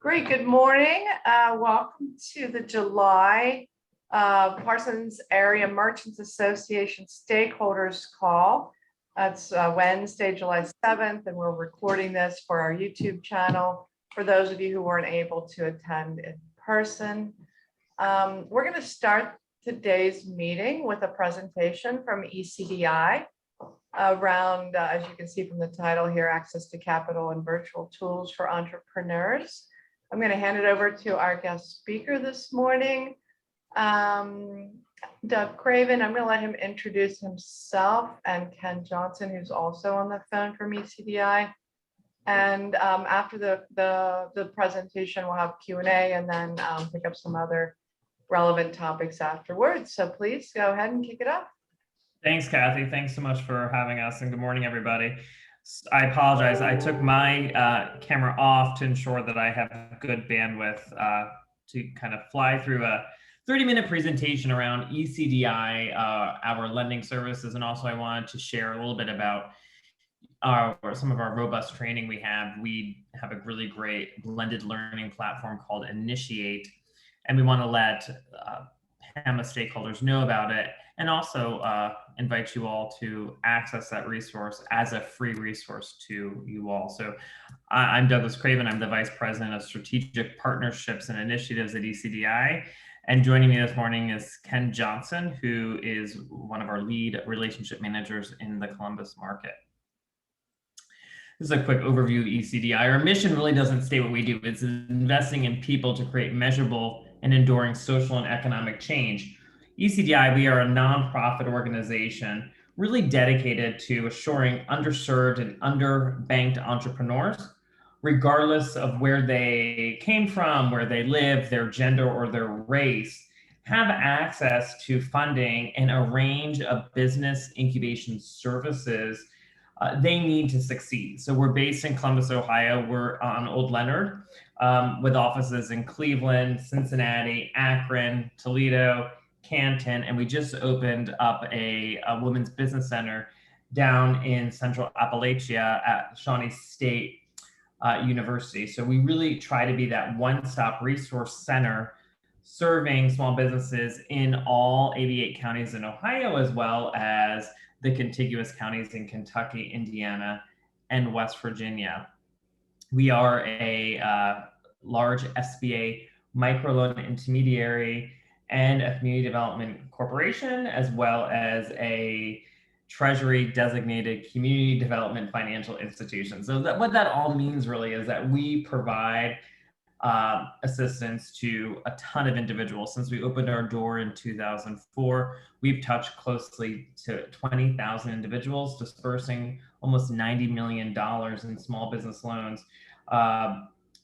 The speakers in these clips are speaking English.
Great, good morning. Welcome to the July Parsons Area Merchants Association Stakeholders Call. That's Wednesday, July 7th, and we're recording this for our YouTube channel for those of you who weren't able to attend in person. We're going to start today's meeting with a presentation from ECDI around, as you can see from the title here, access to capital and virtual tools for entrepreneurs. I'm going to hand it over to our guest speaker this morning, Doug Craven. I'm going to let him introduce himself and Ken Johnson, who's also on the phone from ECDI. And after the presentation, we'll have Q&A and then pick up some other relevant topics afterwards. So please go ahead and kick it off. Thanks, Kathy. Thanks so much for having us, and good morning, everybody. I apologize. I took my camera off to ensure that I have good bandwidth to kind of fly through a 30-minute presentation around ECDI, our lending services, and also I wanted to share a little bit about some of our robust training we have. We have a really great blended learning platform called Initiate, and we want to let PAMA stakeholders know about it, and also invite you all to access that resource as a free resource to you all. So I'm Douglas Craven. I'm the Vice President of Strategic Partnerships and Initiatives at ECDI. And joining me this morning is Ken Johnson, who is one of our lead relationship managers in the Columbus market. This is a quick overview of ECDI. Our mission really doesn't state what we do. It's investing in people to create measurable and enduring social and economic change. ECDI, we are a nonprofit organization really dedicated to assuring underserved and underbanked entrepreneurs, regardless of where they came from, where they live, their gender, or their race, have access to funding and a range of business incubation services they need to succeed. So we're based in Columbus, Ohio. We're on Old Leonard with offices in Cleveland, Cincinnati, Akron, Toledo, Canton, and we just opened up a women's business center down in Central Appalachia at Shawnee State University. So we really try to be that one-stop resource center serving small businesses in all 88 counties in Ohio, as well as the contiguous counties in Kentucky, Indiana, and West Virginia. We are a large SBA microloan intermediary and a community development corporation, as well as a Treasury designated community development financial institution. So what that all means really is that we provide assistance to a ton of individuals. Since we opened our door in 2004, we've touched closely to 20,000 individuals, dispersing almost $90 million in small business loans,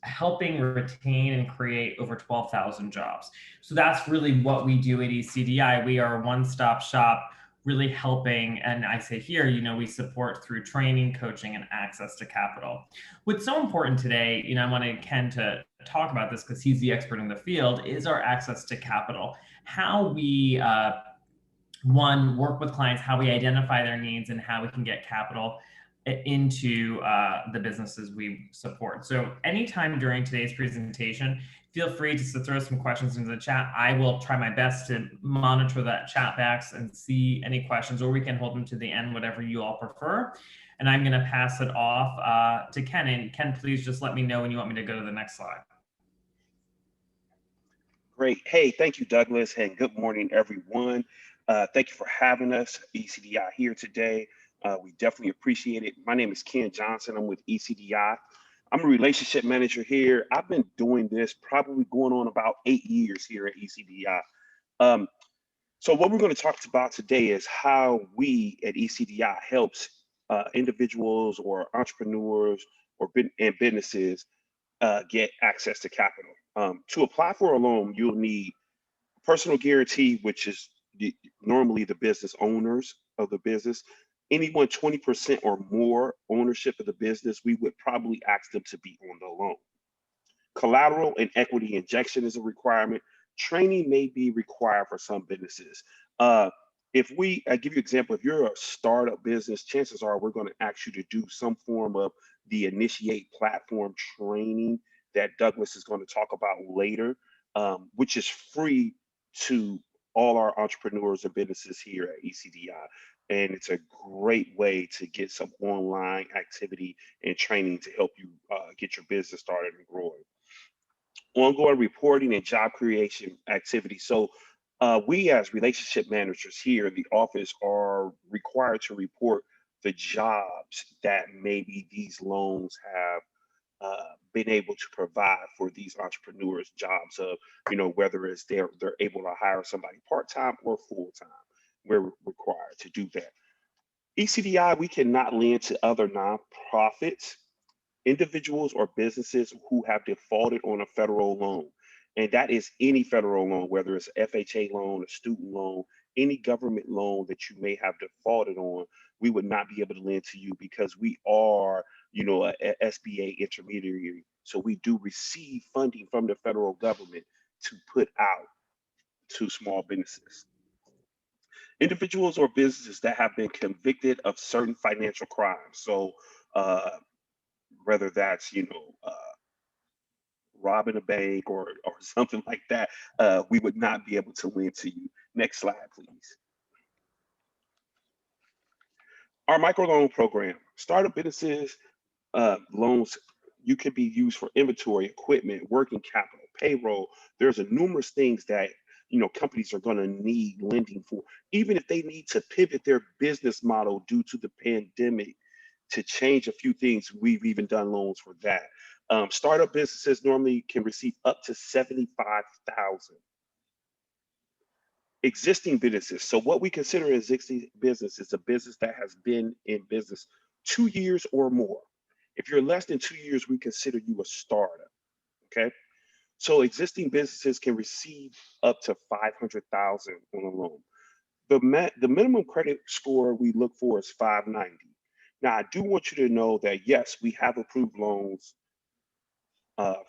helping retain and create over 12,000 jobs. So that's really what we do at ECDI. We are a one-stop shop, really helping, and I say here, we support through training, coaching, and access to capital. What's so important today, I wanted Ken to talk about this because he's the expert in the field, is our access to capital. How we, one, work with clients, how we identify their needs, and how we can get capital into the businesses we support. So anytime during today's presentation, feel free to throw some questions into the chat. I will try my best to monitor that chat box and see any questions, or we can hold them to the end, whatever you all prefer. And I'm going to pass it off to Ken. And Ken, please just let me know when you want me to go to the next slide. Great. Hey, thank you, Douglas, and good morning, everyone. Thank you for having us, ECDI, here today. We definitely appreciate it. My name is Ken Johnson. I'm with ECDI. I'm a relationship manager here. I've been doing this probably going on about 8 years here at ECDI. So what we're going to talk about today is how we at ECDI helps individuals or entrepreneurs and businesses get access to capital. To apply for a loan, you'll need personal guarantee, which is normally the business owners of the business. Anyone 20% or more ownership of the business, we would probably ask them to be on the loan. Collateral and equity injection is a requirement. Training may be required for some businesses. If we give you an example, if you're a startup business, chances are we're going to ask you to do some form of the Initiate platform training that Douglas is going to talk about later, which is free to all our entrepreneurs and businesses here at ECDI. And it's a great way to get some online activity and training to help you get your business started and growing. Ongoing reporting and job creation activities. So we as relationship managers here in the office are required to report the jobs that maybe these loans have been able to provide for these entrepreneurs, jobs of, whether it's they're able to hire somebody part-time or full-time. We're required to do that. ECDI, we cannot lend to other nonprofits, individuals, or businesses who have defaulted on a federal loan. And that is any federal loan, whether it's FHA loan, a student loan, any government loan that you may have defaulted on, we would not be able to lend to you because we are, a SBA intermediary. So we do receive funding from the federal government to put out to small businesses. Individuals or businesses that have been convicted of certain financial crimes. So whether that's, robbing a bank or something like that, we would not be able to lend to you. Next slide, please. Our microloan program, startup businesses loans, you could be used for inventory, equipment, working capital, payroll. There's a numerous things that companies are going to need lending for, even if they need to pivot their business model due to the pandemic to change a few things. We've even done loans for that. Startup businesses normally can receive up to $75,000. Existing businesses. So what we consider an existing business is a business that has been in business 2 years or more. If you're less than 2 years, we consider you a startup. Okay. So existing businesses can receive up to $500,000 on a loan. The minimum credit score we look for is 590. Now, I do want you to know that, yes, we have approved loans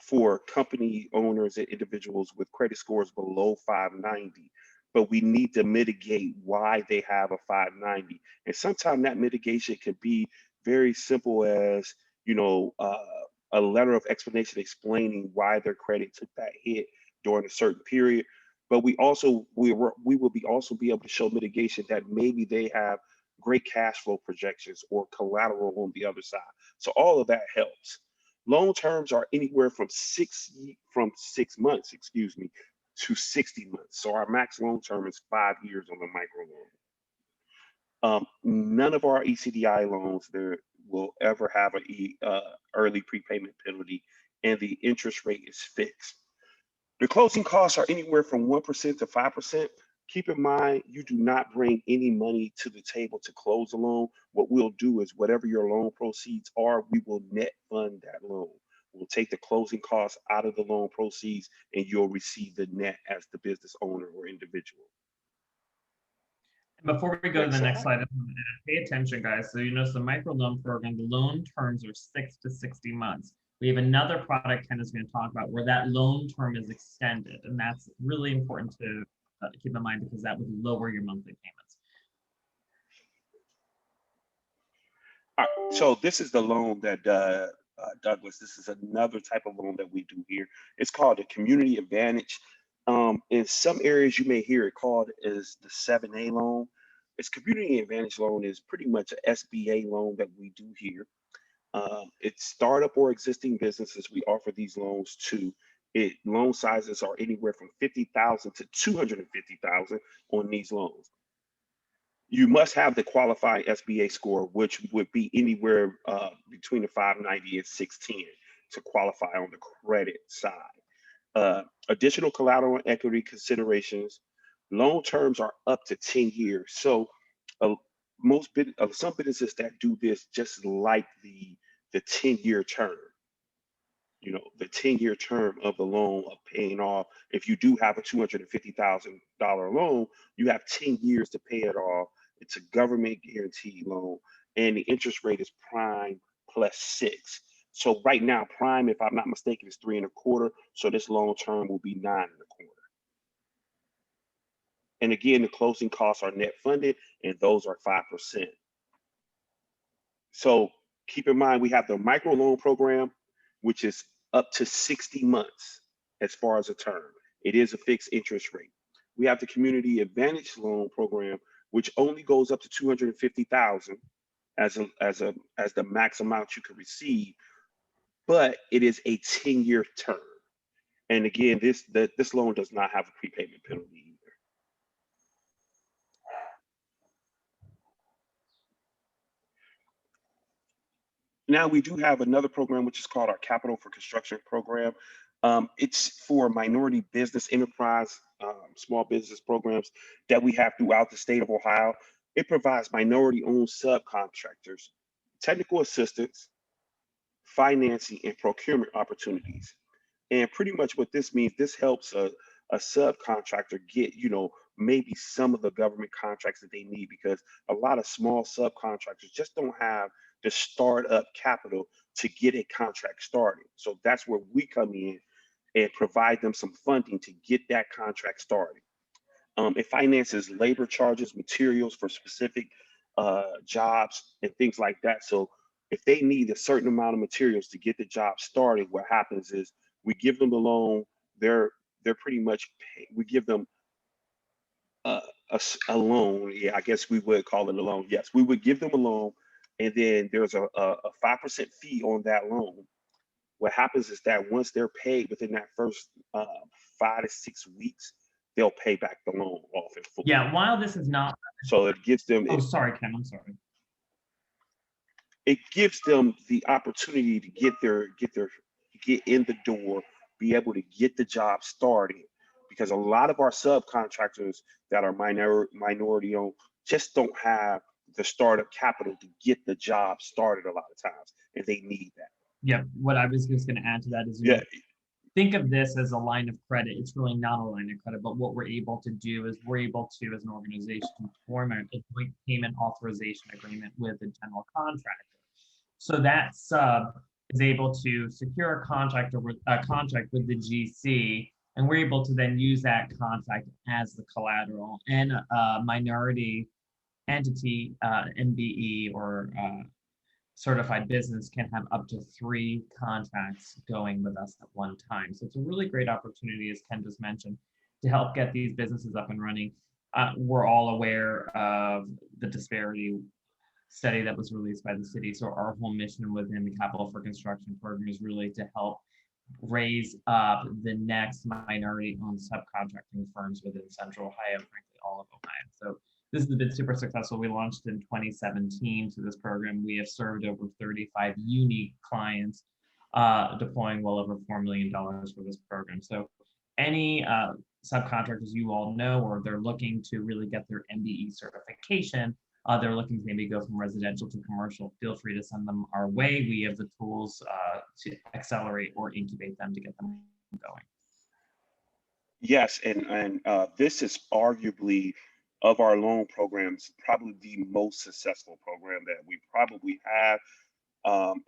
for company owners and individuals with credit scores below 590, but we need to mitigate why they have a 590. And sometimes that mitigation could be very simple as, a letter of explanation explaining why their credit took that hit during a certain period. But we will also be able to show mitigation that maybe they have great cash flow projections or collateral on the other side. So all of that helps. Loan terms are anywhere from 6 months, to 60 months. So our max loan term is 5 years on the microloan. None of our ECDI loans there will ever have an early prepayment penalty, and the interest rate is fixed. The closing costs are anywhere from 1% to 5%. Keep in mind, you do not bring any money to the table to close a loan. What we'll do is whatever your loan proceeds are, we will net fund that loan. We'll take the closing costs out of the loan proceeds and you'll receive the net as the business owner or individual. Before we go to the next slide, pay attention, guys. So the microloan program, the loan terms are 6 to 60 months. We have another product Ken is going to talk about where that loan term is extended, and that's really important to keep in mind because that would lower your monthly payments. All right, so this is the loan that Douglas, this is another type of loan that we do here. It's called the Community Advantage. In some areas, you may hear it called as the 7A loan. Its Community Advantage loan is pretty much an SBA loan that we do here. It's startup or existing businesses we offer these loans to. Loan sizes are anywhere from $50,000 to $250,000 on these loans. You must have the qualifying SBA score, which would be anywhere between the 590 and 610 to qualify on the credit side. Additional collateral and equity considerations. Loan terms are up to 10 years. So some businesses that do this just like the 10-year term. The 10-year term of the loan of paying off. If you do have a $250,000 loan, you have 10 years to pay it off. It's a government guaranteed loan, and the interest rate is prime plus 6. So right now, prime, if I'm not mistaken, is 3.25. So this loan term will be 9.25. And again, the closing costs are net funded, and those are 5%. So keep in mind, we have the microloan program, which is up to 60 months as far as a term. It is a fixed interest rate. We have the Community Advantage Loan Program, which only goes up to 250,000 as the max amount you can receive, but it is a 10-year term. And again, this loan does not have a prepayment penalty either. Now we do have another program, which is called our Capital for Construction program. It's for minority business enterprise, small business programs that we have throughout the state of Ohio. It provides minority-owned subcontractors technical assistance, financing, and procurement opportunities. And pretty much what this means, this helps a subcontractor get, maybe some of the government contracts that they need, because a lot of small subcontractors just don't have the startup capital to get a contract started. So that's where we come in and provide them some funding to get that contract started. It finances labor charges, materials for specific jobs and things like that. So if they need a certain amount of materials to get the job started, what happens is we give them the loan. They're pretty much we give them a loan. Yeah, I guess we would call it a loan. Yes, we would give them a loan, and then there's a 5% fee on that loan. What happens is that once they're paid within that first 5 to 6 weeks, they'll pay back the loan off in full. Yeah, while this is not. So it gives them. Oh, sorry, Ken, I'm sorry. It gives them the opportunity to get in the door, be able to get the job started, because a lot of our subcontractors that are minority owned just don't have the startup capital to get the job started a lot of times, and they need that. Yeah, what I was just going to add to that is, think of this as a line of credit. It's really not a line of credit, but what we're able to do is we're able to, as an organization, form a joint payment authorization agreement with a general contractor. So that sub is able to secure a contract with the GC, and we're able to then use that contract as the collateral. And a minority entity, MBE or certified business, can have up to 3 contracts going with us at one time. So it's a really great opportunity, as Ken just mentioned, to help get these businesses up and running. We're all aware of the disparity study that was released by the city. So our whole mission within the Capital for Construction program is really to help raise up the next minority-owned subcontracting firms within Central Ohio, frankly, all of Ohio. So this has been super successful. We launched in 2017 to this program. We have served over 35 unique clients, deploying well over $4 million for this program. So any subcontractors you all know, or they're looking to really get their MBE certification, they're looking to maybe go from residential to commercial, feel free to send them our way. We have the tools to accelerate or incubate them to get them going. Yes, and this is arguably, of our loan programs, probably the most successful program that we probably have,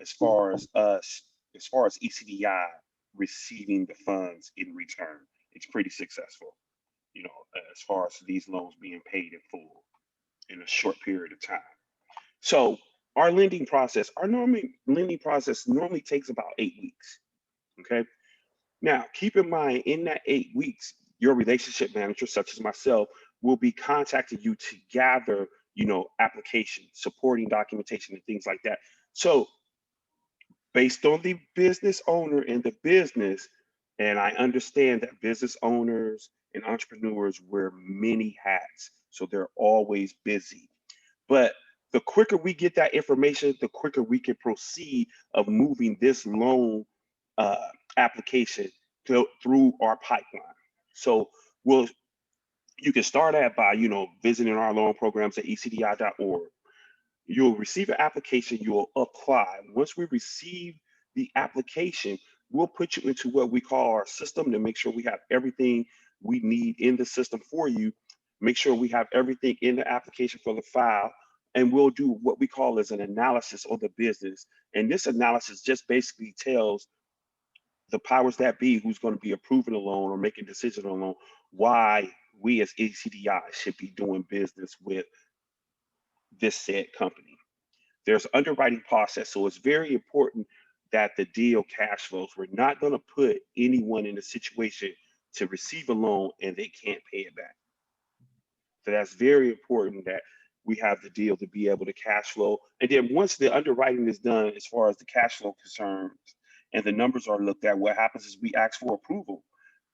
as far as ECDI receiving the funds in return. It's pretty successful, as far as these loans being paid in full in a short period of time. So our lending process normally takes about 8 weeks. Okay. Now, keep in mind, in that 8 weeks, your relationship manager, such as myself, will be contacting you to gather, application, supporting documentation, and things like that. So based on the business owner and the business, and I understand that business owners and entrepreneurs wear many hats, so they're always busy. But the quicker we get that information, the quicker we can proceed of moving this loan application through our pipeline. So you can start by visiting our loan programs at ecdi.org. You'll receive an application, you'll apply. Once we receive the application, we'll put you into what we call our system to make sure we have everything we need in the system for you, make sure we have everything in the application for the file, and we'll do what we call as an analysis of the business. And this analysis just basically tells the powers that be, who's going to be approving a loan or making decisions on a loan, why we as ECDI should be doing business with this said company. There's underwriting process, so it's very important that the deal cash flows. We're not going to put anyone in a situation to receive a loan and they can't pay it back. So that's very important that we have the deal to be able to cash flow. And then once the underwriting is done, as far as the cash flow concerns and the numbers are looked at, what happens is we ask for approval.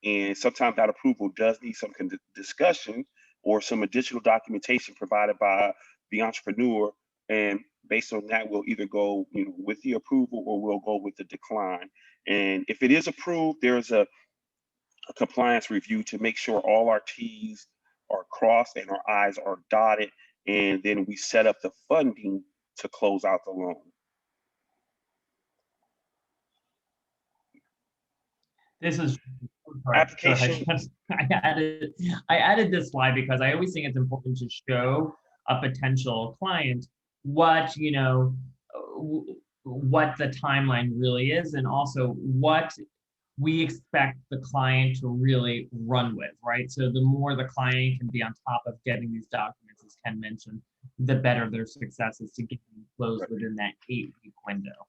And sometimes that approval does need some discussion or some additional documentation provided by the entrepreneur. And based on that, we'll either go, with the approval or we'll go with the decline. And if it is approved, there's a compliance review to make sure all our T's are crossed and our I's are dotted. And then we set up the funding to close out the loan. This is application. I added this slide because I always think it's important to show a potential client what what the timeline really is, and also what we expect the client to really run with, right? So the more the client can be on top of getting these documents, as Ken mentioned, the better their success is to get them closed within that 8-week window.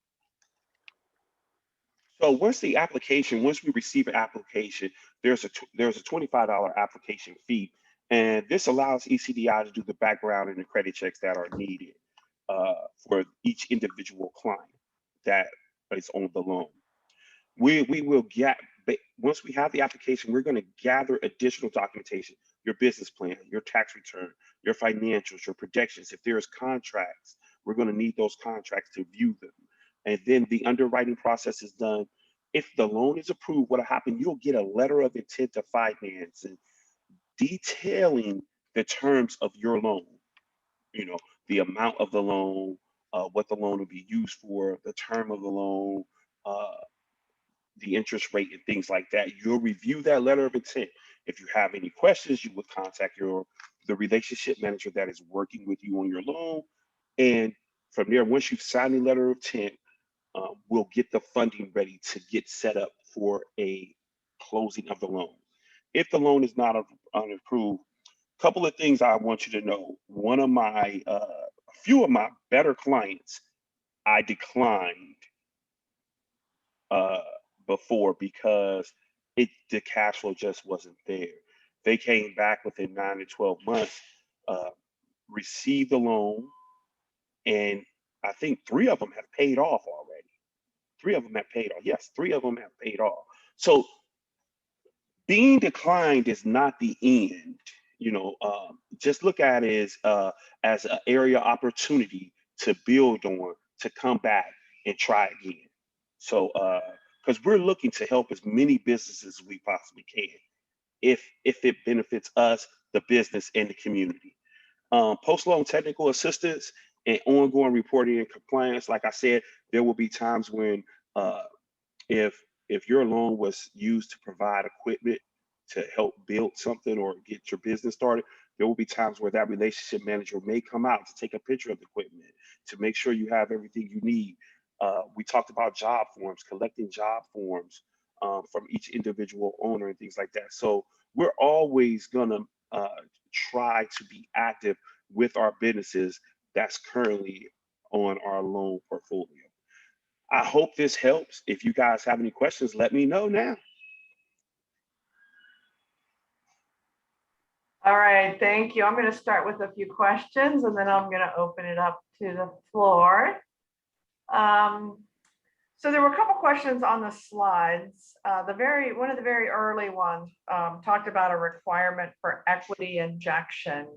So once we receive an application, there's a $25 application fee, and this allows ECDI to do the background and the credit checks that are needed for each individual client that is on the loan. We will get, once we have the application, we're going to gather additional documentation, your business plan, your tax return, your financials, your projections. If there's contracts, we're going to need those contracts to view them. And then the underwriting process is done. If the loan is approved, what'll happen, you'll get a letter of intent to finance and detailing the terms of your loan, the amount of the loan, what the loan will be used for, the term of the loan, the interest rate and things like that. You'll review that letter of intent. If you have any questions, you would contact the relationship manager that is working with you on your loan. And from there, once you've signed the letter of intent, we'll get the funding ready to get set up for a closing of the loan. If the loan is not approved, a couple of things I want you to know. A few of my better clients, I declined before because the cash flow just wasn't there. They came back within 9 to 12 months, received the loan, and I think 3 of them have paid off already. 3 of them have paid off. Yes, 3 of them have paid off. So being declined is not the end. Just look at it as an area opportunity to build on, to come back and try again. So because we're looking to help as many businesses as we possibly can, if it benefits us, the business, and the community. Post-loan technical assistance and ongoing reporting and compliance. Like I said, there will be times when if your loan was used to provide equipment to help build something or get your business started, there will be times where that relationship manager may come out to take a picture of the equipment to make sure you have everything you need. We talked about job forms, collecting job forms from each individual owner and things like that. So we're always gonna try to be active with our businesses that's currently on our loan portfolio. I hope this helps. If you guys have any questions, let me know now. All right, thank you. I'm going to start with a few questions and then I'm going to open it up to the floor. So there were a couple questions on the slides. One of the very early ones talked about a requirement for equity injection.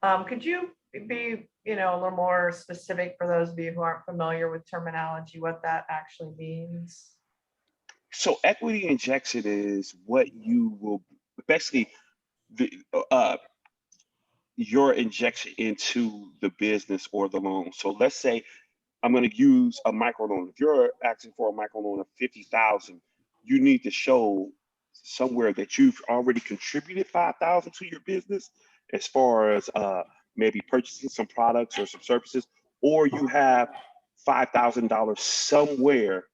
Could you be a little more specific for those of you who aren't familiar with terminology, what that actually means? So equity injection is what you will basically your injection into the business or the loan. So let's say I'm going to use a microloan. If you're asking for a microloan of $50,000, you need to show somewhere that you've already contributed $5,000 to your business, as far as maybe purchasing some products or some services, or you have $5,000 somewhere,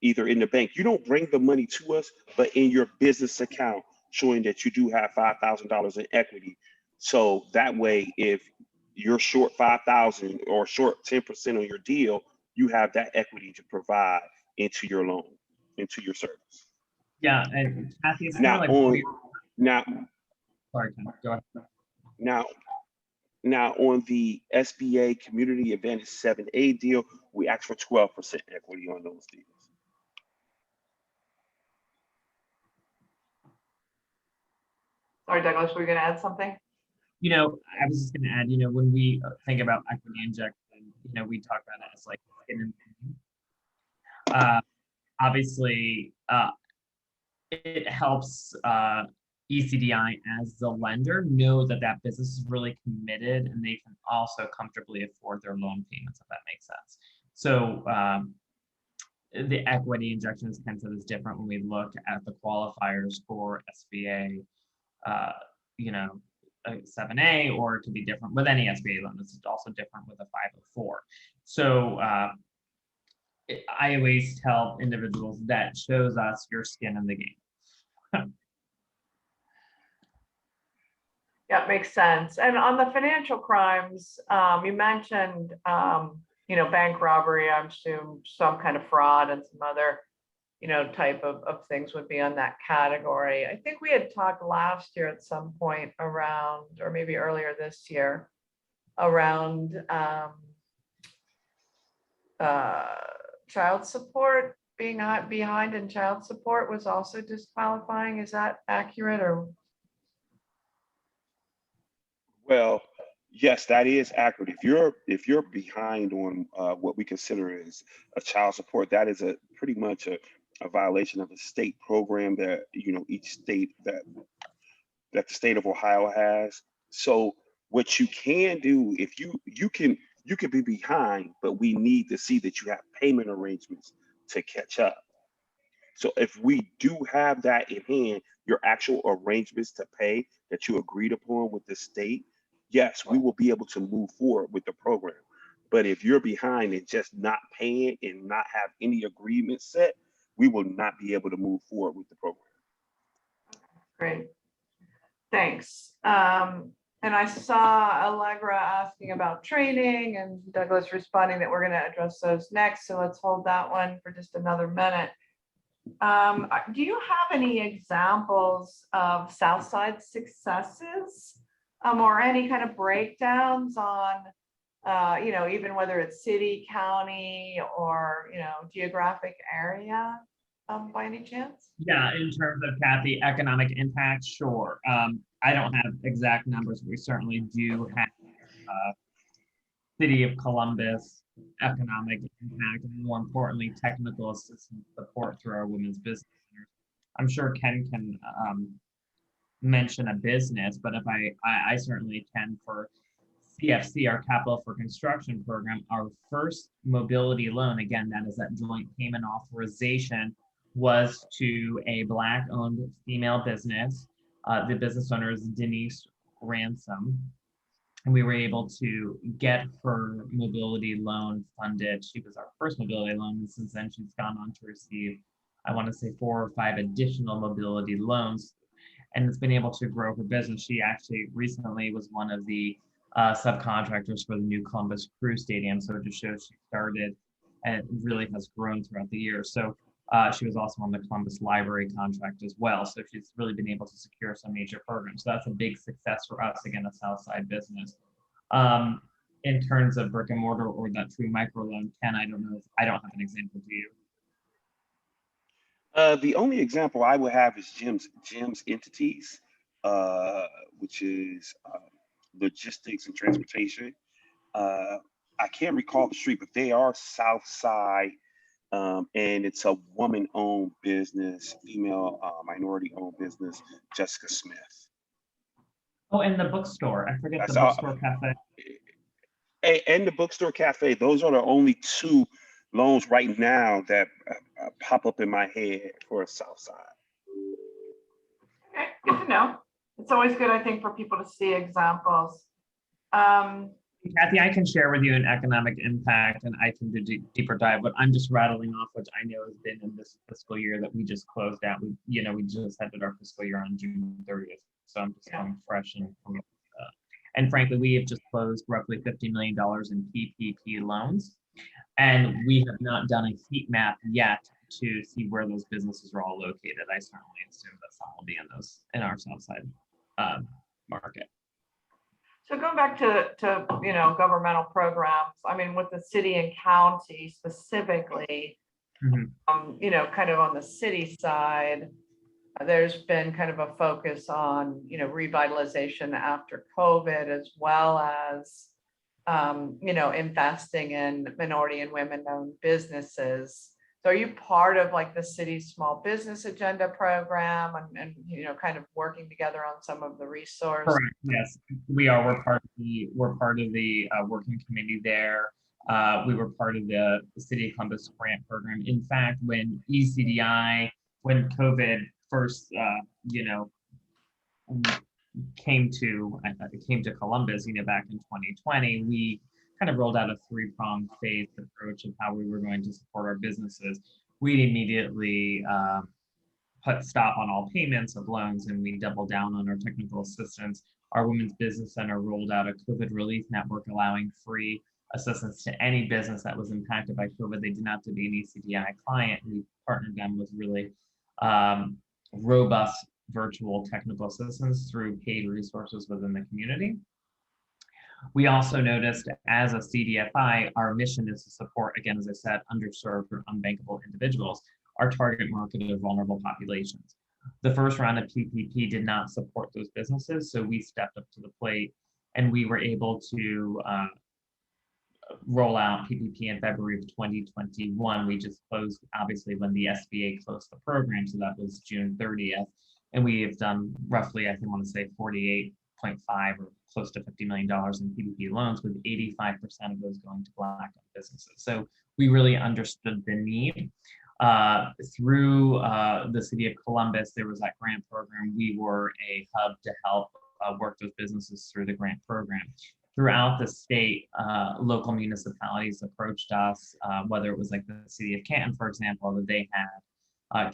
either in the bank. You don't bring the money to us, but in your business account, showing that you do have $5,000 in equity. So that way, if you're short 5,000 or short 10% on your deal, you have that equity to provide into your loan, into your service. Yeah, and Kathy, it's Now, kind of like now, sorry, Ken, go ahead. now, now on the SBA Community Advantage 7A deal, we ask for 12% equity on those deals. Sorry, Douglas, were you going to add something? You know, I was just going to add, you know, when we think about equity injection, you know, we talk about it as like skin in the game. Obviously, it helps ECDI as the lender know that that business is really committed and they can also comfortably afford their loan payments, if that makes sense. So the equity injection, as Ken said, is different when we look at the qualifiers for SBA, you know, a 7A, or it could be different with any SBA loan. It's also different with a 504. So I always tell individuals that shows us your skin in the game. Yeah, makes sense. And on the financial crimes, you mentioned, you know, bank robbery, I'm assuming some kind of fraud and some other, you know, type of things would be on that category. I think we had talked last year at some point around, or maybe earlier this year, around child support, being behind in child support was also disqualifying. Is that accurate? Or Well, yes, that is accurate. If you're behind on what we consider as a child support, that is pretty much a violation of a state program that, you know, each state that the state of Ohio has. So what you can do, if you can be behind, but we need to see that you have payment arrangements to catch up. So if we do have that in hand, your actual arrangements to pay that you agreed upon with the state, yes, we will be able to move forward with the program. But if you're behind and just not paying and not have any agreement set, we will not be able to move forward with the program. great, thanks. And I saw Allegra asking about training and Douglas responding that we're going to address those next. So let's hold that one for just another minute. Do you have any examples of Southside successes, or any kind of breakdowns on, you know, even whether it's city, county, or, you know, geographic area, by any chance? Yeah, in terms of, Kathy, economic impact, sure. I don't have exact numbers, but we certainly do have City of Columbus economic impact, and more importantly, technical assistance support through our women's business centers. I'm sure Ken can mention a business, but if I certainly can for CFC, our Capital for Construction program, our first mobility loan, again, that is that joint payment authorization, was to a Black-owned female business. The business owner is Denise Ransom. And we were able to get her mobility loan funded. She was our first mobility loan. And since then, she's gone on to receive, I want to say, 4 or 5 additional mobility loans. And it's been able to grow her business. She actually recently was one of the subcontractors for the new Columbus Crew Stadium. So it just shows she started and really has grown throughout the year. So she was also on the Columbus Library contract as well. So she's really been able to secure some major programs. So that's a big success for us, again, a Southside business. In terms of brick and mortar or that true microloan, Ken, I don't know if I don't have an example to you. The only example I would have is Jim's entities, which is logistics and transportation. I can't recall the street, but they are Southside. And it's a woman-owned business, female minority-owned business, Jessica Smith. Oh, and the bookstore. I forget the bookstore cafe. And the bookstore cafe. Those are the only 2 loans right now that pop up in my head for a Southside. Okay, good to know. It's always good, I think, for people to see examples. Kathy, I can share with you an economic impact, and I can do deeper dive, but I'm just rattling off which I know has been in this fiscal year that we just closed out. We just ended our fiscal year on June 30th, so I'm just coming fresh and frankly, we have just closed roughly $50 million in PPP loans. And we have not done a heat map yet to see where those businesses are all located. I certainly assume that some will be in our south side market. So going back to governmental programs, I mean, with the city and county specifically, kind of on the city side, there's been kind of a focus on, revitalization after COVID, as well as, investing in minority and women-owned businesses. So are you part of like the city's small business agenda program and kind of working together on some of the resources? Correct. Yes, we are. We're part of the working committee there. We were part of the City of Columbus grant program. In fact, when ECDI, when COVID first, came to Columbus, back in 2020, we kind of rolled out a three-pronged phased approach of how we were going to support our businesses. We immediately put stop on all payments of loans, and we doubled down on our technical assistance. Our Women's Business Center rolled out a COVID relief network, allowing free assistance to any business that was impacted by COVID. They did not have to be an ECDI client. We partnered them with really robust virtual technical assistance through paid resources within the community. We also noticed, as a CDFI, our mission is to support, again, as I said, underserved or unbankable individuals, our target market of vulnerable populations. The first round of PPP did not support those businesses, so we stepped up to the plate and we were able to roll out PPP in February of 2021. We just closed, obviously, when the SBA closed the program, so that was June 30th. And we have done roughly, I think I want to say 48.5 or close to $50 million in PPP loans, with 85% of those going to Black-owned businesses. So we really understood the need. Through the City of Columbus, there was that grant program. We were a hub to help work those businesses through the grant program. Throughout the state, local municipalities approached us, whether it was like the City of Canton, for example, that they had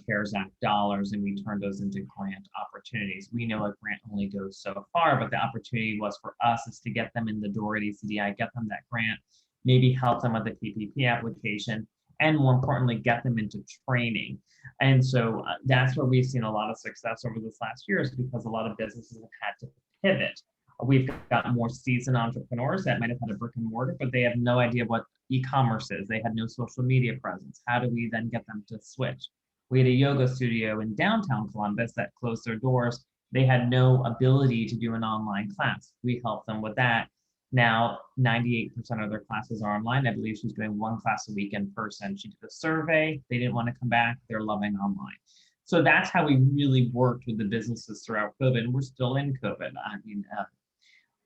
CARES Act dollars, and we turned those into grant opportunities. We know a grant only goes so far, but the opportunity was for us is to get them in the door at ECDI, get them that grant, maybe help them with the PPP application, and more importantly, get them into training. And so that's where we've seen a lot of success over this last year, is because a lot of businesses have had to pivot. We've got more seasoned entrepreneurs that might have had a brick and mortar, but they have no idea what e-commerce is. They had no social media presence. How do we then get them to switch? We had a yoga studio in downtown Columbus that closed their doors. They had no ability to do an online class. We helped them with that. Now, 98% of their classes are online. I believe she's doing one class a week in person. She did a survey. They didn't want to come back. They're loving online. So that's how we really worked with the businesses throughout COVID. And we're still in COVID. I mean,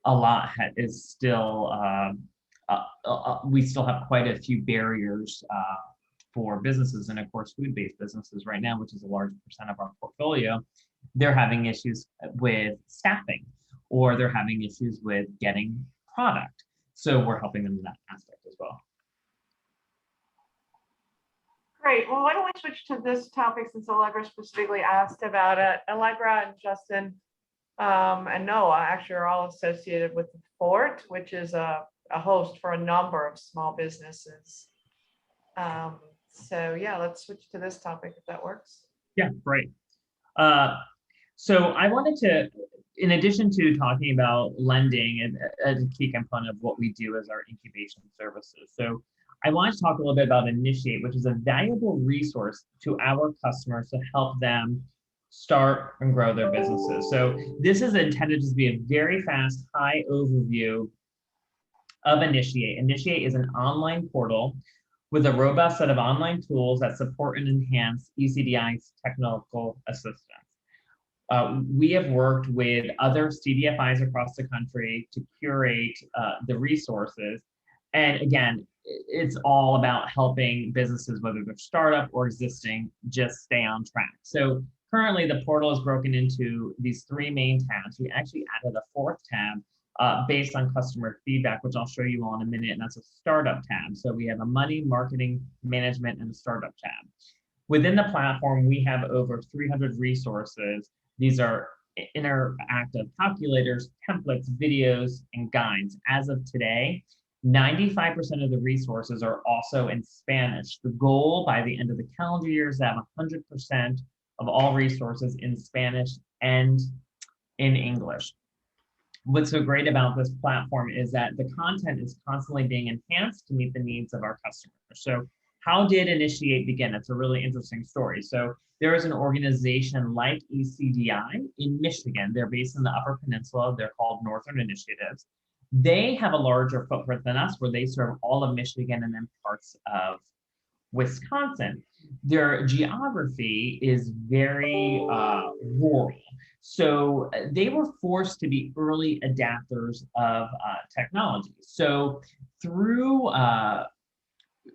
a lot is still, we still have quite a few barriers for businesses, and of course food-based businesses right now, which is a large percent of our portfolio. They're having issues with staffing, or they're having issues with getting product. So we're helping them in that aspect as well. Great. Well, why don't we switch to this topic, since Allegra specifically asked about it. Allegra and Justin and Noah actually are all associated with the Fort, which is a host for a number of small businesses. So yeah, let's switch to this topic if that works. Yeah, great. So I wanted to, in addition to talking about lending and a key component of what we do as our incubation services. So I want to talk a little bit about Initiate, which is a valuable resource to our customers to help them start and grow their businesses. So this is intended to be a very fast, high overview of Initiate. Initiate is an online portal with a robust set of online tools that support and enhance ECDI's technical assistance. We have worked with other CDFIs across the country to curate the resources. And again, it's all about helping businesses, whether they're startup or existing, just stay on track. So currently the portal is broken into these three main tabs. We actually added a fourth tab based on customer feedback, which I'll show you all in a minute, and that's a startup tab. So we have a money, marketing, management, and a startup tab. Within the platform, we have over 300 resources. These are interactive calculators, templates, videos, and guides. As of today, 95% of the resources are also in Spanish. The goal by the end of the calendar year is to have 100% of all resources in Spanish and in English. What's so great about this platform is that the content is constantly being enhanced to meet the needs of our customers. So how did Initiate begin? It's a really interesting story. So there is an organization like ECDI in Michigan. They're based in the Upper Peninsula. They're called Northern Initiatives. They have a larger footprint than us, where they serve all of Michigan and then parts of Wisconsin. Their geography is very rural. So they were forced to be early adapters of technology. So through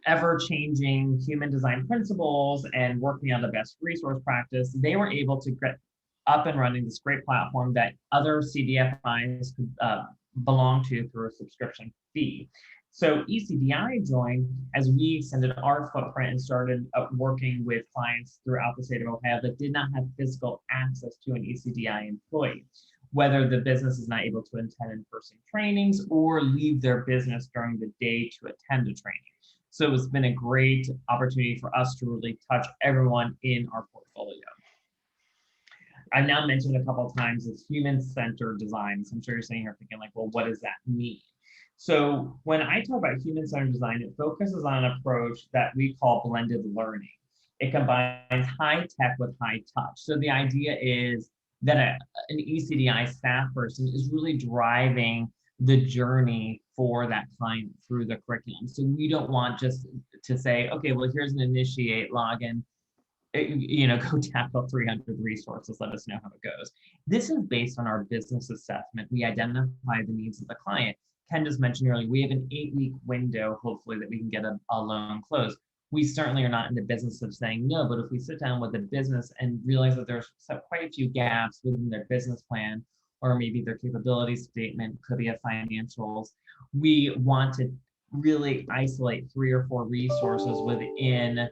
ever-changing human design principles and working on the best resource practice, they were able to get up and running this great platform that other CDFIs could belong to through a subscription fee. So ECDI joined as we extended our footprint and started working with clients throughout the state of Ohio that did not have physical access to an ECDI employee, whether the business is not able to attend in-person trainings or leave their business during the day to attend a training. So it's been a great opportunity for us to really touch everyone in our portfolio. I've now mentioned a couple of times this human-centered design. So I'm sure you're sitting here thinking like, well, what does that mean? So when I talk about human-centered design, it focuses on an approach that we call blended learning. It combines high tech with high touch. So the idea is that an ECDI staff person is really driving the journey for that client through the curriculum. So we don't want just to say, okay, well, here's an Initiate login, go tackle 300 resources, let us know how it goes. This is based on our business assessment. We identify the needs of the client. Ken just mentioned earlier, we have an 8-week window, hopefully, that we can get a loan closed. We certainly are not in the business of saying no, but if we sit down with the business and realize that there's quite a few gaps within their business plan, or maybe their capability statement, could be a financials, we want to really isolate 3 or 4 resources within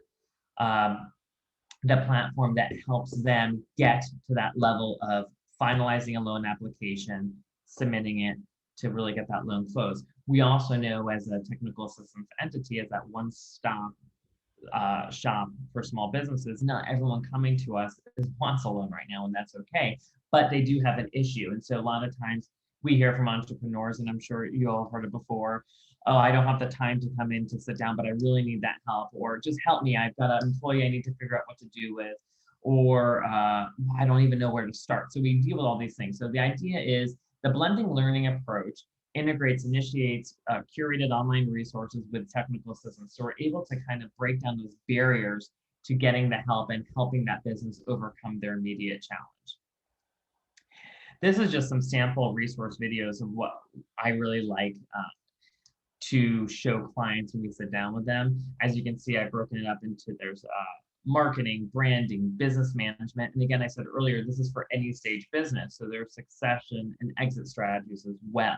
the platform that helps them get to that level of finalizing a loan application, submitting it to really get that loan closed. We also know as a technical assistance entity, as that one-stop shop for small businesses, not everyone coming to us wants a loan right now, and that's okay, but they do have an issue. And so a lot of times we hear from entrepreneurs, and I'm sure you all heard it before, oh, I don't have the time to come in to sit down, but I really need that help, or just help me, I've got an employee I need to figure out what to do with, or I don't even know where to start. So we deal with all these things. So the idea is the blending learning approach integrates, initiates curated online resources with technical assistance. So we're able to kind of break down those barriers to getting the help and helping that business overcome their immediate challenge. This is just some sample resource videos of what I really like to show clients when we sit down with them. As you can see, I've broken it up into there's marketing, branding, business management. And again, I said earlier, this is for any stage business. So there's succession and exit strategies as well.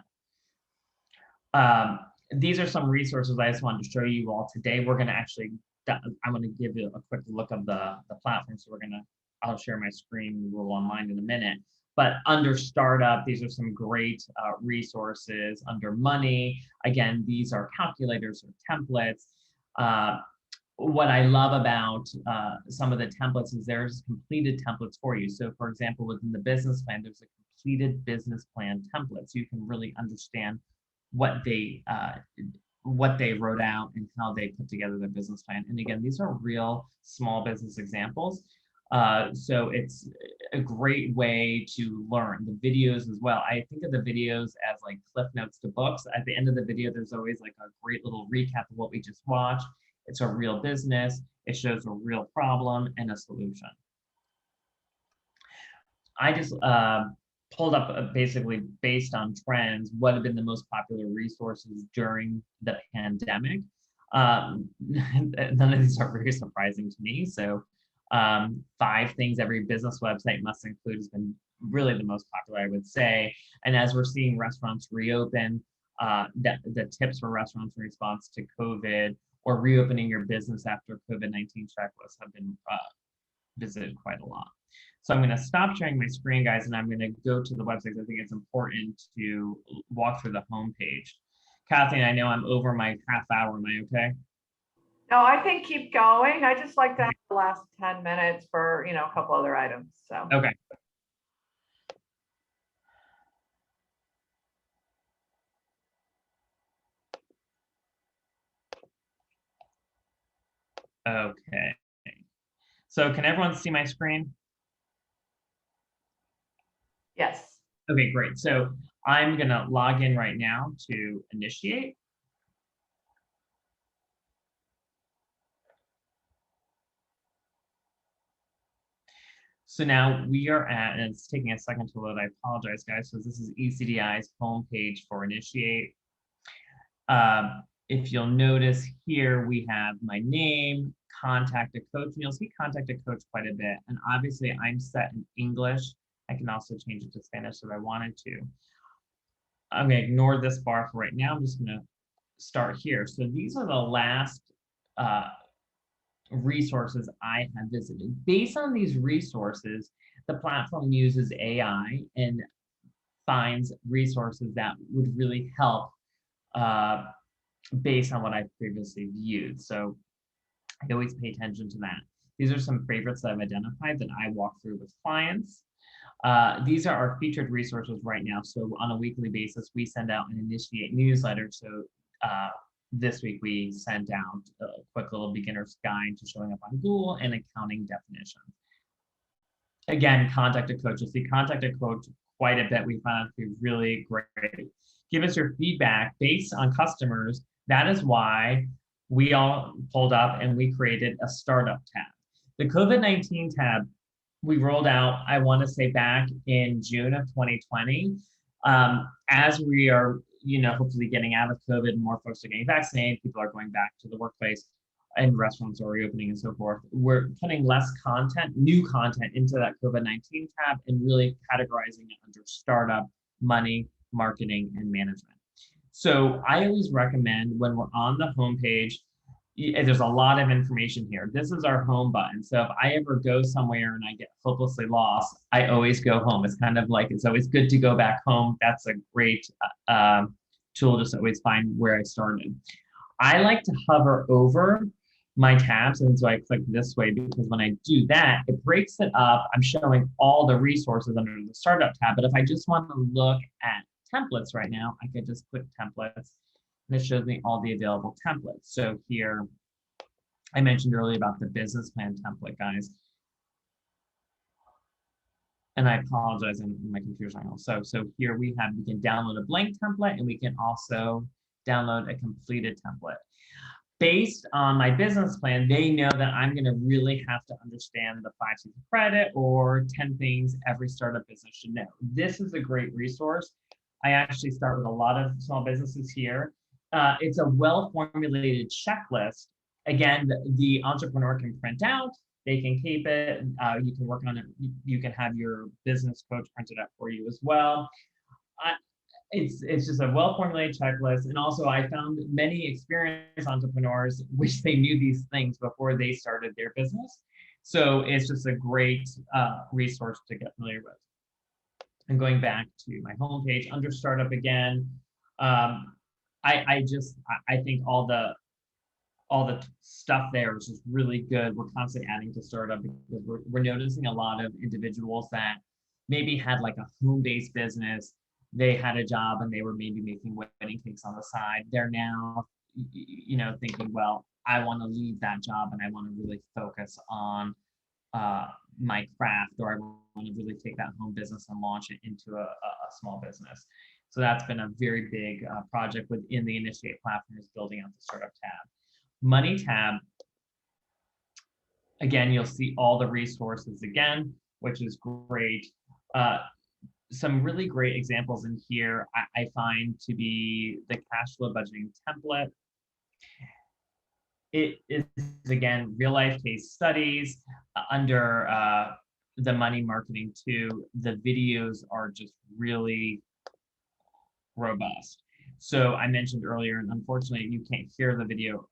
These are some resources I just wanted to show you all today. We're going to actually, I'm going to give you a quick look of the platform. So I'll share my screen, we'll online in a minute. But under startup, these are some great resources. Under money, again, these are calculators or templates. What I love about some of the templates is there's completed templates for you. So for example, within the business plan, there's a completed business plan template. So you can really understand what they wrote out and how they put together their business plan. And again, these are real small business examples. So it's a great way to learn. The videos as well. I think of the videos as like cliff notes to books. At the end of the video, there's always like a great little recap of what we just watched. It's a real business. It shows a real problem and a solution. I just pulled up basically based on trends, what have been the most popular resources during the pandemic. None of these are very surprising to me. So 5 things every business website must include has been really the most popular, I would say. And as we're seeing restaurants reopen, the tips for restaurants in response to COVID or reopening your business after COVID-19 checklists have been visited quite a lot. So I'm going to stop sharing my screen, guys, and I'm going to go to the website. I think it's important to walk through the homepage. Kathy, I know I'm over my half hour. Am I okay? No, I think keep going. I just like to have the last 10 minutes for, a couple other items, so. Okay. Okay. So can everyone see my screen? Yes. Okay, great. So I'm gonna log in right now to initiate. So now we are at, and it's taking a second to load. I apologize, guys. So this is ECDI's homepage for initiate. If you'll notice here, we have my name, contact a coach, and you'll see contact a coach quite a bit. And obviously I'm set in English. I can also change it to Spanish if I wanted to. I'm gonna ignore this bar for right now. I'm just gonna start here. So these are the last resources I have visited. Based on these resources, the platform uses AI and finds resources that would really help based on what I've previously viewed. So I always pay attention to that. These are some favorites that I've identified that I walk through with clients. These are our featured resources right now. So on a weekly basis, we send out an initiate newsletter. So this week we sent out a quick little beginner's guide to showing up on Google and accounting definitions. Again, contact a coach. You'll see contact a coach quite a bit. We found it to be really great. Give us your feedback based on customers. That is why we all pulled up and we created a startup tab. The COVID-19 tab we rolled out, I want to say back in June of 2020. As we are, hopefully getting out of COVID, and more folks are getting vaccinated, people are going back to the workplace, and restaurants are reopening and so forth. We're putting less content, new content into that COVID-19 tab and really categorizing it under startup, money, marketing, and management. So I always recommend when we're on the homepage, there's a lot of information here. This is our home button. So if I ever go somewhere and I get hopelessly lost, I always go home. It's kind of like, it's always good to go back home. That's a great tool, just always find where I started. I like to hover over my tabs, and so I click this way because when I do that, it breaks it up. I'm showing all the resources under the startup tab, but if I just want to look at templates right now, I can just click templates, and it shows me all the available templates. So here, I mentioned earlier about the business plan template, guys. And I apologize, my computer's not on. So here we can download a blank template, and we can also download a completed template. Based on my business plan, they know that I'm going to really have to understand the 5 C's of credit or 10 things every startup business should know. This is a great resource. I actually start with a lot of small businesses here. It's a well-formulated checklist. Again, the entrepreneur can print out, they can keep it, you can work on it, you can have your business coach print it out for you as well. It's just a well-formulated checklist. And also I found many experienced entrepreneurs wish they knew these things before they started their business. So it's just a great resource to get familiar with. And going back to my homepage under startup again, I think all the stuff there is just really good. We're constantly adding to startup because we're noticing a lot of individuals that maybe had like a home-based business. They had a job and they were maybe making wedding cakes on the side. They're now, thinking, well, I want to leave that job and I want to really focus on my craft, or I want to really take that home business and launch it into a small business. So that's been a very big project within the Initiate platform, is building out the startup tab. Money tab, again, you'll see all the resources again, which is great. Some really great examples in here I find to be the cash flow budgeting template. It is, again, real life case studies under the money marketing too. The videos are just really robust. So I mentioned earlier, and unfortunately you can't hear the video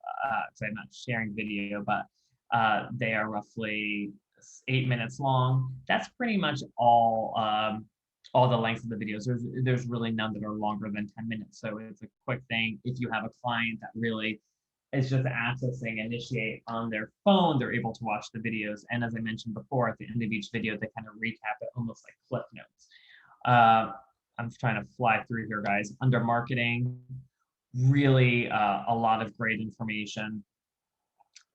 because I'm not sharing video, but they are roughly 8 minutes long. That's pretty much all all the lengths of the videos. There's really none that are longer than 10 minutes. So it's a quick thing. If you have a client that really is just accessing Initiate on their phone, they're able to watch the videos. And as I mentioned before, at the end of each video, they kind of recap it almost like clip notes. I'm trying to fly through here, guys. Under marketing, really a lot of great information.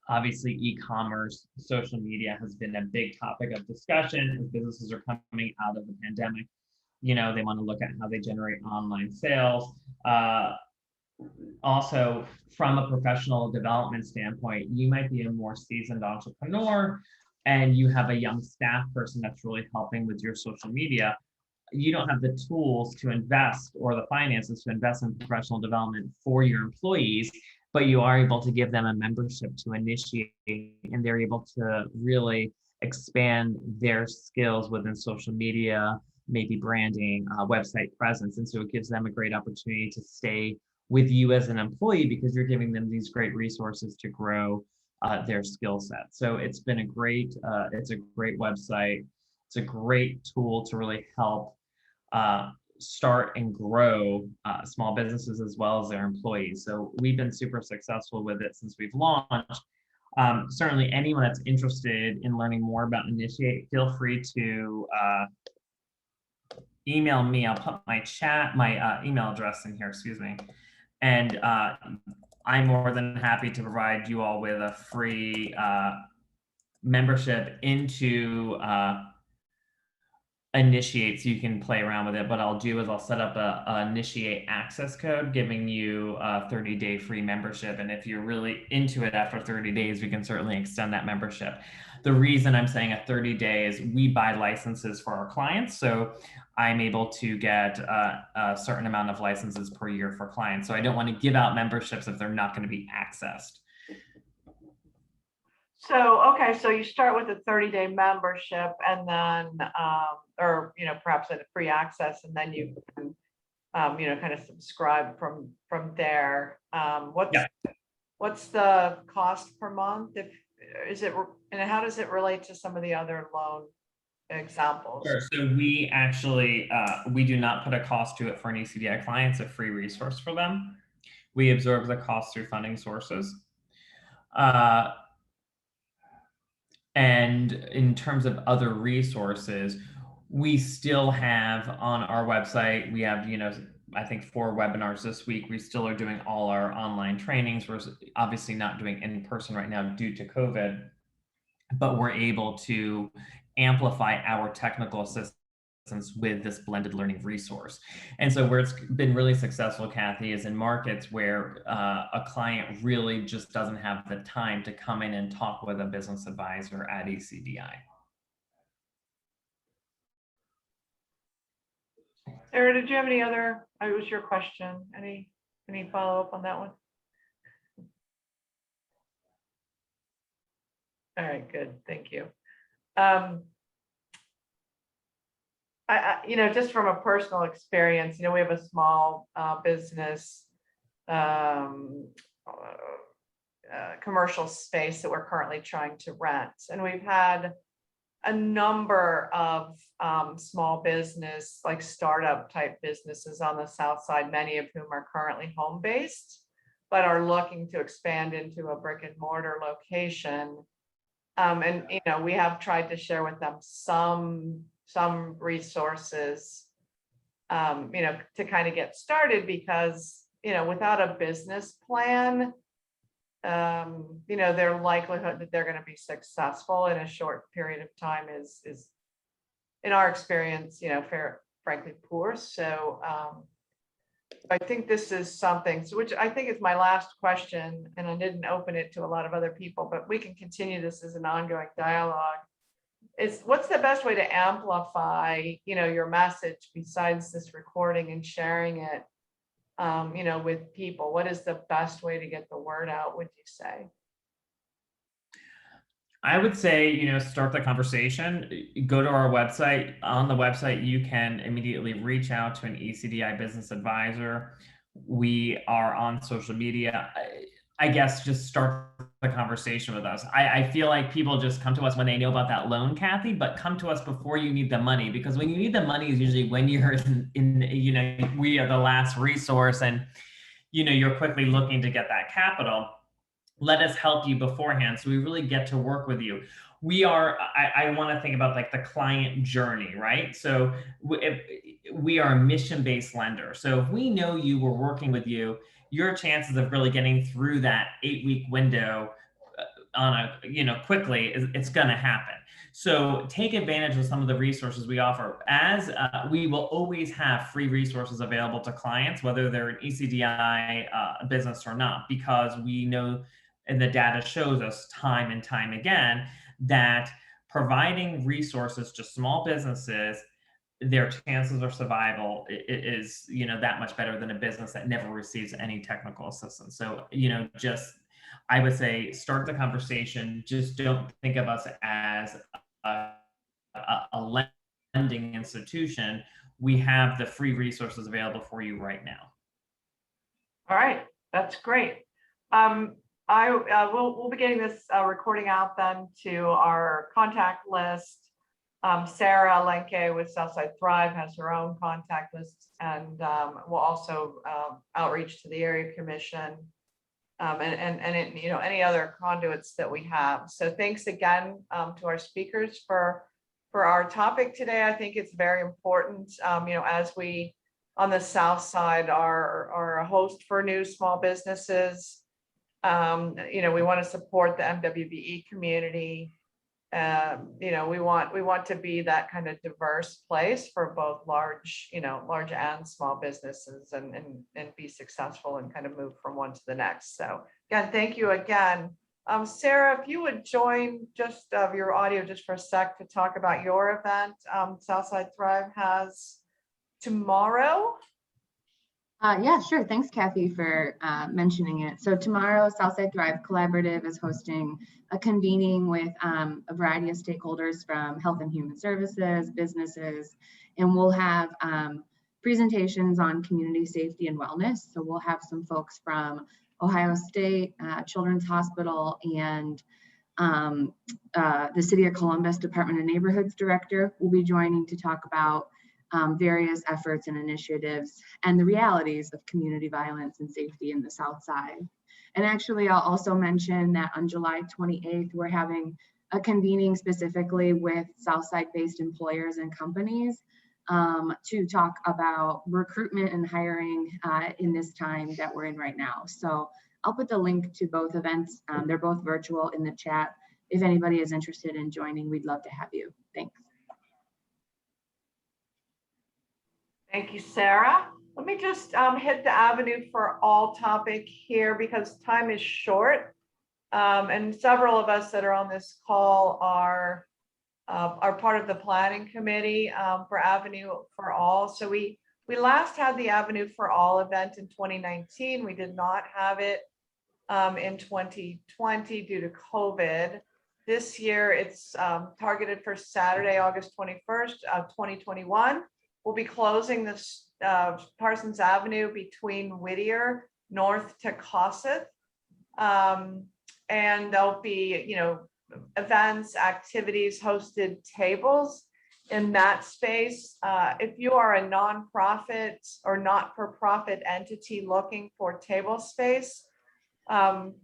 Obviously, e-commerce, social media has been a big topic of discussion as businesses are coming out of the pandemic. You know, they want to look at how they generate online sales. Also, from a professional development standpoint, you might be a more seasoned entrepreneur and you have a young staff person that's really helping with your social media. You don't have the tools to invest or the finances to invest in professional development for your employees, but you are able to give them a membership to Initiate, and they're able to really expand their skills within social media, maybe branding, website presence. And so it gives them a great opportunity to stay with you as an employee because you're giving them these great resources to grow their skill set. So it's been a great, it's a great website. It's a great tool to really help start and grow small businesses as well as their employees. So we've been super successful with it since we've launched. Certainly anyone that's interested in learning more about Initiate, feel free to email me. I'll put my email address in here, excuse me. And I'm more than happy to provide you all with a free membership into Initiate so you can play around with it. What I'll do is I'll set up a Initiate access code giving you a 30-day free membership. And if you're really into it after 30 days, we can certainly extend that membership. The reason I'm saying a 30-day is we buy licenses for our clients. So I'm able to get a certain amount of licenses per year for clients. So I don't want to give out memberships if they're not going to be accessed. So, okay, so you start with a 30-day membership and then, or, you know, perhaps at a free access, and then you can, you know, kind of subscribe from there. What's the cost per month? And how does it relate to some of the other loan examples? Sure. So we actually, we do not put a cost to it for an ECDI client. It's a free resource for them. We absorb the cost through funding sources. And in terms of other resources, we still have on our website, we have, you know, I think 4 webinars this week. We still are doing all our online trainings. We're obviously not doing in person right now due to COVID, but we're able to amplify our technical assistance with this blended learning resource. And so where it's been really successful, Kathy, is in markets where a client really just doesn't have the time to come in and talk with a business advisor at ECDI. Sarah, did you have any other, it was your question, any follow-up on that one? All right, good, thank you. You know, just from a personal experience, you know, we have a small business commercial space that we're currently trying to rent. And we've had a number of small business, like startup type businesses on the South Side, many of whom are currently home-based, but are looking to expand into a brick and mortar location. And, you know, we have tried to share with them some resources, you know, to kind of get started, because, you know, without a business plan, you know, their likelihood that they're going to be successful in a short period of time is in our experience, you know, frankly poor. So I think this is something, which I think is my last question, and I didn't open it to a lot of other people, but we can continue this as an ongoing dialogue. Is what's the best way to amplify, you know, your message besides this recording and sharing it, you know, with people? What is the best way to get the word out, would you say? I would say, you know, start the conversation, go to our website. On the website, you can immediately reach out to an ECDI business advisor. We are on social media. I guess just start the conversation with us. I feel like people just come to us when they know about that loan, Kathy, but come to us before you need the money, because when you need the money is usually when you're we are the last resource, and you're quickly looking to get that capital. Let us help you beforehand, so we really get to work with you. I want to think about like the client journey, right? So we are a mission-based lender. So if we know you, we're working with you, your chances of really getting through that 8-week window quickly, it's going to happen. So take advantage of some of the resources we offer. As we will always have free resources available to clients, whether they're an ECDI business or not, because we know, and the data shows us time and time again, that providing resources to small businesses, their chances of survival is that much better than a business that never receives any technical assistance. So just, I would say, start the conversation. Just don't think of us as a lending institution. We have the free resources available for you right now. All right, that's great. We'll be getting this recording out then to our contact list. Sarah Lenke with Southside Thrive has her own contact list, and we'll also outreach to the area commission and any other conduits that we have. So thanks again to our speakers for our topic today. I think it's very important, as we on the South Side are a host for new small businesses. We want to support the MWBE community. We want to be that kind of diverse place for both large and small businesses, and be successful and kind of move from one to the next. So again, thank you again. Sarah, if you would join just your audio just for a sec to talk about your event Southside Thrive has tomorrow. Yeah, sure. Thanks, Kathy, for mentioning it. So tomorrow, Southside Thrive Collaborative is hosting a convening with a variety of stakeholders from health and human services, businesses, and we'll have presentations on community safety and wellness. So we'll have some folks from Ohio State, Children's Hospital, and the City of Columbus Department of Neighborhoods Director will be joining to talk about various efforts and initiatives and the realities of community violence and safety in the South Side. And actually, I'll also mention that on July 28th, we're having a convening specifically with Southside-based employers and companies to talk about recruitment and hiring in this time that we're in right now. So I'll put the link to both events. They're both virtual in the chat. If anybody is interested in joining, we'd love to have you. Thanks. Thank you, Sarah. Let me just hit the avenue for all topic here because time is short. And several of us that are on this call are part of the planning committee for Avenue for All. So we last had the Avenue for All event in 2019. We did not have it in 2020 due to COVID. This year it's targeted for Saturday, August 21st, 2021. We'll be closing this Parsons Avenue between Whittier north to Kossuth. And there'll be, events, activities, hosted tables in that space. If you are a nonprofit or not-for-profit entity looking for table space,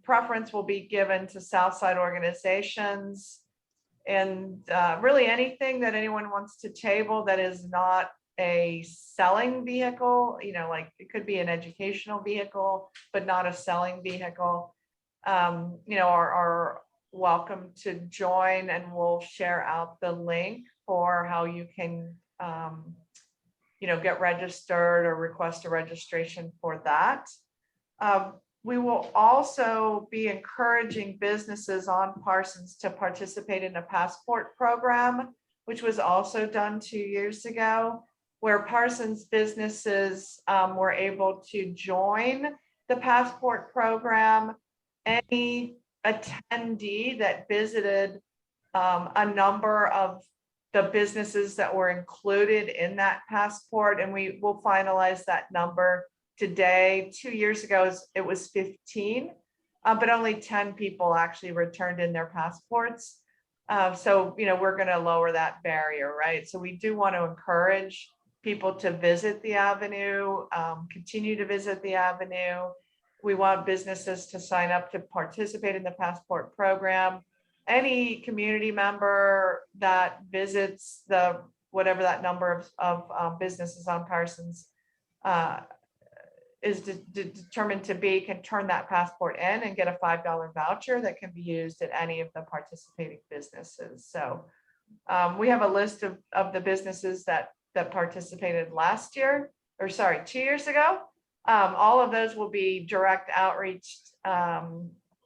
preference will be given to Southside organizations, and really anything that anyone wants to table that is not a selling vehicle, like it could be an educational vehicle, but not a selling vehicle, are welcome to join, and we'll share out the link for how you can, get registered or request a registration for that. We will also be encouraging businesses on Parsons to participate in a passport program, which was also done 2 years ago, where Parsons businesses were able to join the passport program. Any attendee that visited a number of the businesses that were included in that passport, and we will finalize that number today. 2 years ago, it was 15. but only 10 people actually returned in their passports. So, we're going to lower that barrier, right? So we do want to encourage people to visit the Avenue, continue to visit the Avenue. We want businesses to sign up to participate in the passport program. Any community member that visits whatever that number of businesses on Parsons is determined to be can turn that passport in and get a $5 voucher that can be used at any of the participating businesses. So we have a list of the businesses that participated last year, or sorry, 2 years ago. All of those will be direct outreach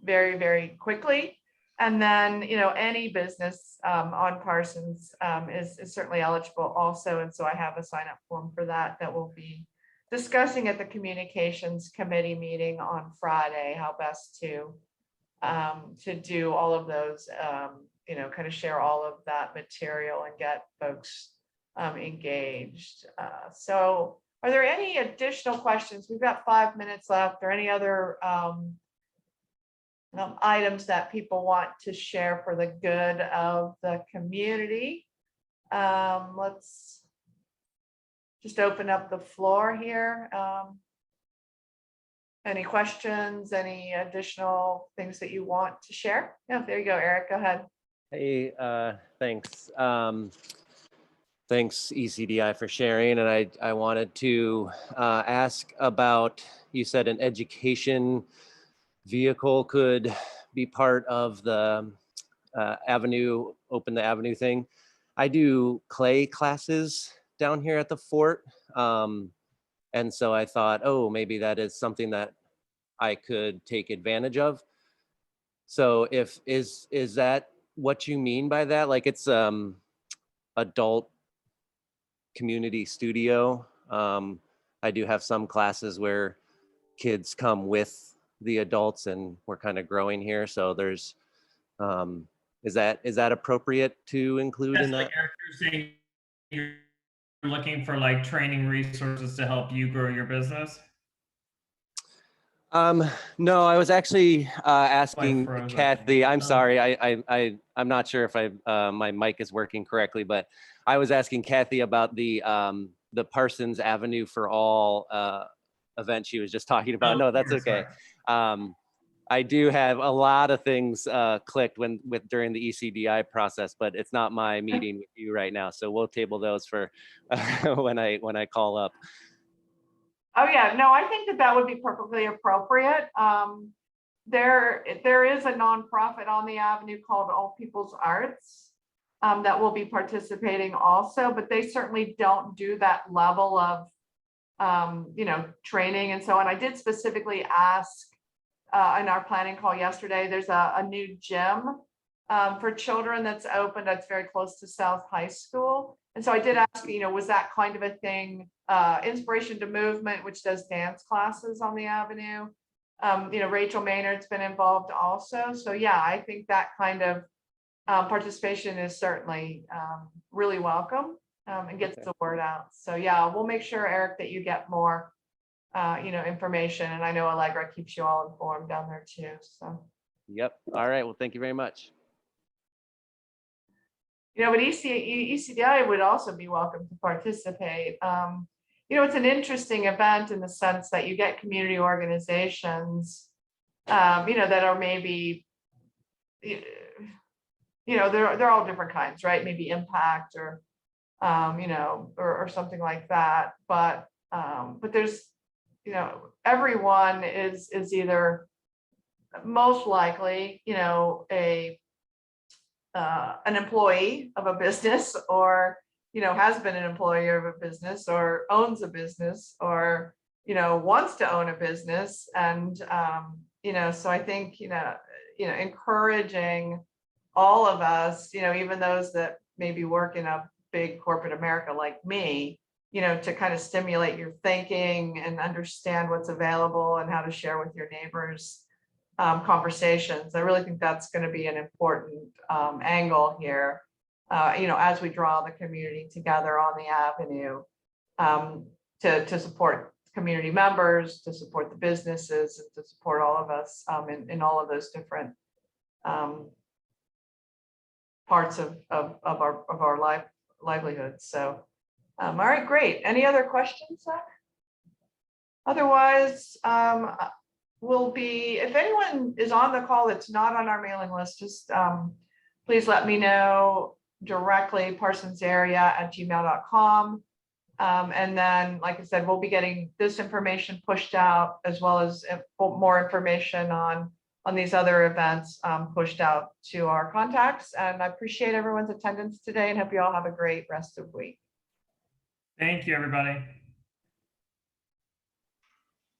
very, very quickly. And then, any business on Parsons is certainly eligible also. And so I have a sign up form for that we'll be discussing at the communications committee meeting on Friday, how best to do all of those, kind of share all of that material and get folks engaged. So are there any additional questions? We've got 5 minutes left, or any other items that people want to share for the good of the community? Let's just open up the floor here. Any questions, any additional things that you want to share? Yeah, there you go, Eric, go ahead. Hey, thanks. Thanks ECDI for sharing. And I wanted to ask about, you said an education vehicle could be part of the Avenue, Open the Avenue thing. I do clay classes down here at the fort. And so I thought, oh, maybe that is something that I could take advantage of. So is that what you mean by that? Like it's adult community studio. I do have some classes where kids come with the adults and we're kind of growing here. So there's, is that appropriate to include in that? Like Eric, you're saying you're looking for like training resources to help you grow your business? No, I was actually asking froze, Kathy. I'm sorry, I'm not sure if my mic is working correctly, but I was asking Kathy about the Parsons Avenue for All event she was just talking about. No, that's okay. I do have a lot of things clicked during the ECDI process, but it's not my meeting with you right now. So we'll table those for when I call up. Oh yeah, no, I think that would be perfectly appropriate. There is a nonprofit on the Avenue called All People's Arts that will be participating also, but they certainly don't do that level of training and so on. I did specifically ask in our planning call yesterday, there's a new gym for children that's open, that's very close to South High School. And so I did ask, was that kind of a thing? Inspiration to Movement, which does dance classes on the Avenue. Rachel Maynard's been involved also. So yeah, I think that kind of participation is certainly really welcome and gets the word out. So yeah, we'll make sure, Eric, that you get more information. And I know Allegra keeps you all informed down there too. So. Yep. All right. Well, thank you very much. But ECDI would also be welcome to participate. It's an interesting event in the sense that you get community organizations, that are maybe, they're all different kinds, right? Maybe Impact or, or something like that. But there's, everyone is either most likely, an employee of a business, or has been an employee of a business, or owns a business, or wants to own a business. And so I think encouraging all of us, even those that maybe work in a big corporate America like me, to kind of stimulate your thinking and understand what's available and how to share with your neighbors. Conversations. I really think that's going to be an important angle here, as we draw the community together on the Avenue to support community members, to support the businesses, and to support all of us in all of those different parts of our livelihoods. So, all right, great. Any other questions, Zach? Otherwise, we'll be, if anyone is on the call that's not on our mailing list, just please let me know directly, parsonsarea@gmail.com. And then, like I said, we'll be getting this information pushed out, as well as more information on these other events pushed out to our contacts. And I appreciate everyone's attendance today and hope you all have a great rest of the week. Thank you, everybody.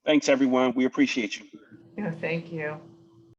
Thanks, everyone. We appreciate you. Yeah, thank you.